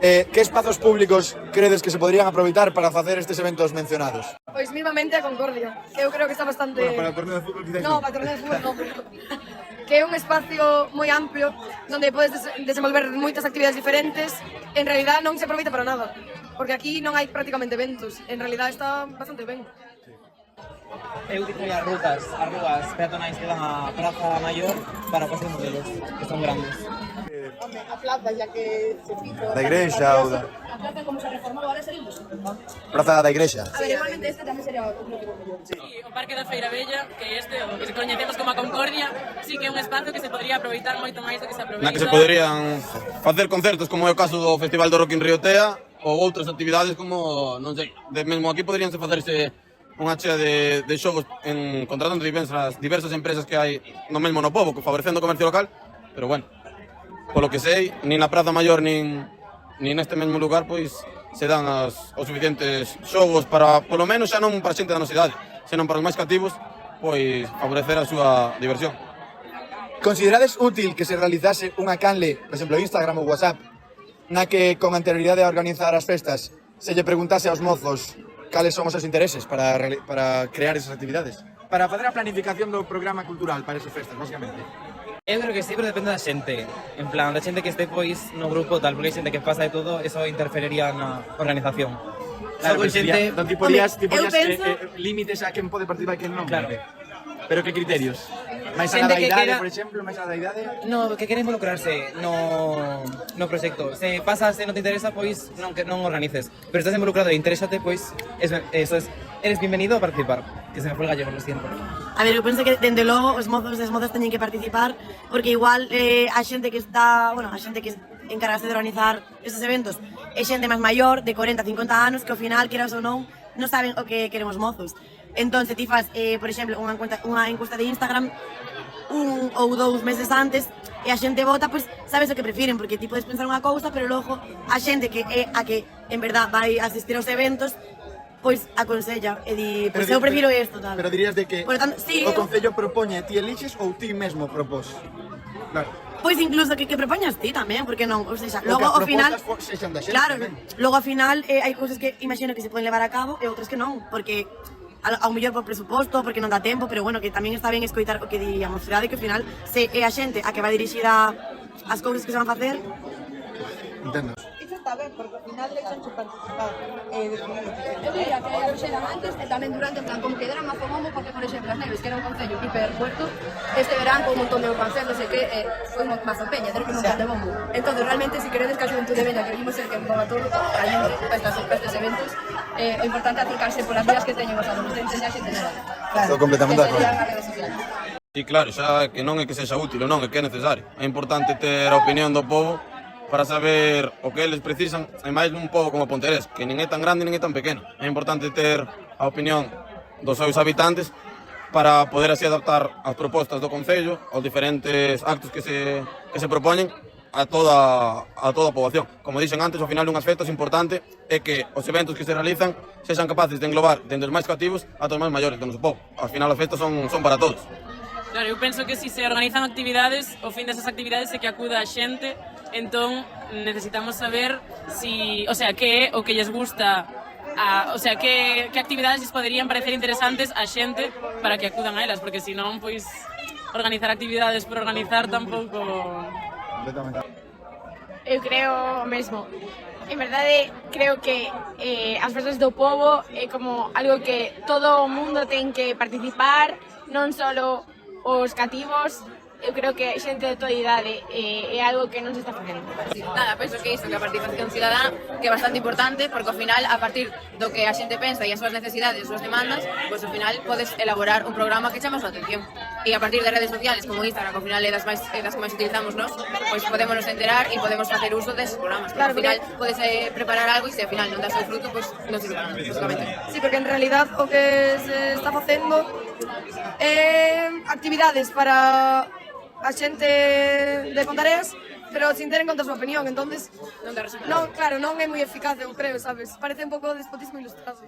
Que espazos públicos credes que se poderían aproveitar para facer estes eventos mencionados? Pois mismamente a Concordia. Eu creo que está bastante... Bueno, para o torneo de fútbol quizás No, para o torneo de fútbol non, pero... que é un espacio moi amplio onde podes desenvolver moitas actividades diferentes. En realidad non se aproveita para nada, porque aquí non hai prácticamente eventos. En realidad está bastante ben. Eu diría as rúas peatonais que dan á Praza Maior para pasar modelos, que son grandes. Home, a plaza, ya que se fixo... Da igrexa ou da... A plaza como se reformou agora sería un dos. Praza da igrexa. A ver, igualmente este tamén sería outro que mellor. Sí, o Parque da Feira Bella, que este, o que coñecemos como a Concordia, sí que é un espazo que se podría aproveitar moito máis do que se aproveita. Na que se poderían facer concertos, como é o caso do Festival do Rock in Riotea, ou outras actividades como, non sei, mesmo aquí poderíanse facerse unha chea de xogos contratando diversas empresas que hai no mesmo no pobo, favorecendo o comercio local, pero bueno, polo que sei, nin na Praza Maior nin neste mesmo lugar, pois se dan os suficientes xogos para, polo menos xa non para xente da nosa idade, senón para os máis cativos, pois favorecer a súa diversión. Considerades útil que se realizase unha canle, por exemplo, Instagram ou WhatsApp, na que con anterioridade a organizar as festas se lle preguntase aos mozos cales son os seus intereses para crear esas actividades? Para facer a planificación do programa cultural para esas festas, basicamente. Eu creo que sí, pero depende da xente. En plan, da xente que este pois no grupo tal, porque hai xente que pasa de todo, eso interferiría na organización. Claro, Só con xente... Ti podías penso... límites a quen pode participar e quen non. Claro. Pero que criterios? Mais a Xente da que idade, quera- por exemplo, máis a da idade? No, que quere involucrarse no proxecto. Se pasas e non te interesa, pois non organices. Pero estás involucrado e interésate, pois eres bienvenido a participar. Que se me fue el gallego, lo siento. A ver, eu penso que dende logo os mozos e as mozas teñen que participar, porque igual a xente que está, bueno, a xente que encargase de organizar estes eventos é xente máis maior, de 40, 50 anos, que ao final, queras ou non saben o que queremos mozos. Entón, se ti faz, por exemplo, unha encuesta de Instagram 1 ou 2 meses antes e a xente vota, pois sabes o que prefiren, porque ti podes pensar unha cousa, pero logo a xente que é a que en verdad vai asistir aos eventos, pois aconsella e di, pois eu prefiro isto, tal. Pero dirías de que Por lo tanto, sí, o Concello propoñe, ti elixes ou ti mesmo propós? Claro. pois incluso que propoñas ti tamén, porque non, ou seja, Ou logo que as ao final, propostas sexan da xente claro, tamén. logo ao final hai cousas que imagino que se poden levar a cabo e outras que non, porque ao mellor por presuposto, porque non dá tempo, pero bueno, que tamén está ben escoitar o que di a mocidade, que ao final se é a xente a que vai dirixida as cousas que se van facer. Entendo. Isto está ben, porque ao final deixanche participar decidir o que queren. Eu diría que o xeran antes e tamén durante, en plan, como que deran a fogomo, porque, por exemplo, as Neves, que era un concello hiper puerto, este verán con un montón de cancel, non sei que, foi unha mazo peña, ter que montar de bombo. Entón, realmente, se queredes que a xuventude veña, que vimos ser que va todo caliente para estes eventos, o importante é acercarse polas vías que teñen os adolescentes e a xente nova. Estou completamente de acordo. Nas redes sociales. E claro, xa que non é que sexa útil ou non, é que é necesario. É importante ter a opinión do povo para saber o que eles precisan, e máis un pobo como Ponteres, que nin é tan grande nin é tan pequeno. É importante ter a opinión dos seus habitantes para poder así adaptar as propostas do Concello aos diferentes actos que se propoñen a toda a poboación. Como dixen antes, ao final dunhas festas importante é que os eventos que se realizan sexan capaces de englobar dende os máis cativos a os máis maiores do noso pobo. Ao final as festas son para todos. Claro, eu penso que se organizan actividades, o fin desas actividades é que acuda a xente, entón necesitamos saber si, o sea, que é o que lles gusta, o sea, que actividades lles poderían parecer interesantes a xente para que acudan a elas, porque senón, pois, organizar actividades por organizar tampouco... Eu creo o mesmo. En verdade, creo que as festas do pobo é como algo que todo o mundo ten que participar, non só os cativos. Eu creo que xente de toda idade é algo que non se está facendo. Nada, penso que isto, que a participación cidadá, que é bastante importante, porque ao final, a partir do que a xente pensa e as súas necesidades, as súas demandas, pois ao final podes elaborar un programa que chama a súa atención. E a partir de redes sociales como Instagram, que ao final é das que máis utilizamos nós, pois podemos nos enterar e podemos facer uso deses programas. Claro, ao final podes preparar algo e se ao final non dá o seu fruto, pois non sirve para nada, basicamente. Sí, porque en realidad o que se está facendo é actividades para a xente de Pontareas, pero sin ter en conta a súa opinión, entonces Non dá resultado. non, claro, non é moi eficaz, eu creo, sabes? Parece un pouco despotismo ilustrado.